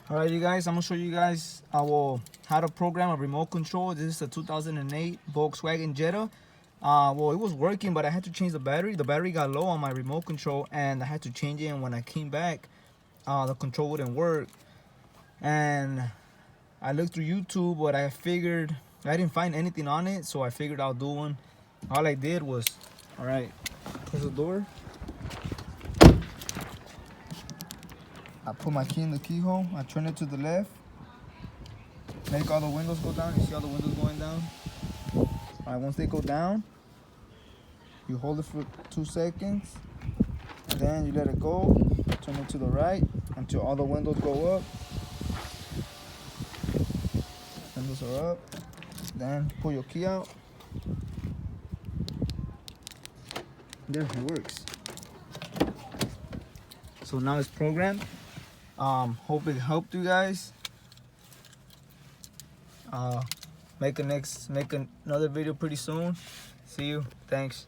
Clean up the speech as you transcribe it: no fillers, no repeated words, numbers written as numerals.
Alright, you guys, I'm gonna show you guys how to program a remote control. This is a 2008 Volkswagen Jetta. Well, it was working, but I had to change the battery. The battery got low on my remote control, and I had to change it. And when I came back, the control wouldn't work. And I looked through YouTube, but I figured I didn't find anything on it, so I figured I'll do one. All I did was, all right, close the door. I put my key in the keyhole. I turn it to the left. Make all the windows go down. You see all the windows going down? All right, once they go down, you hold it for 2 seconds. Then you let it go. Turn it to the right until all the windows go up. Windows are up. Then pull your key out. There, it works. So now it's programmed. Hope it helped you guys. Make another video pretty soon. See you. Thanks.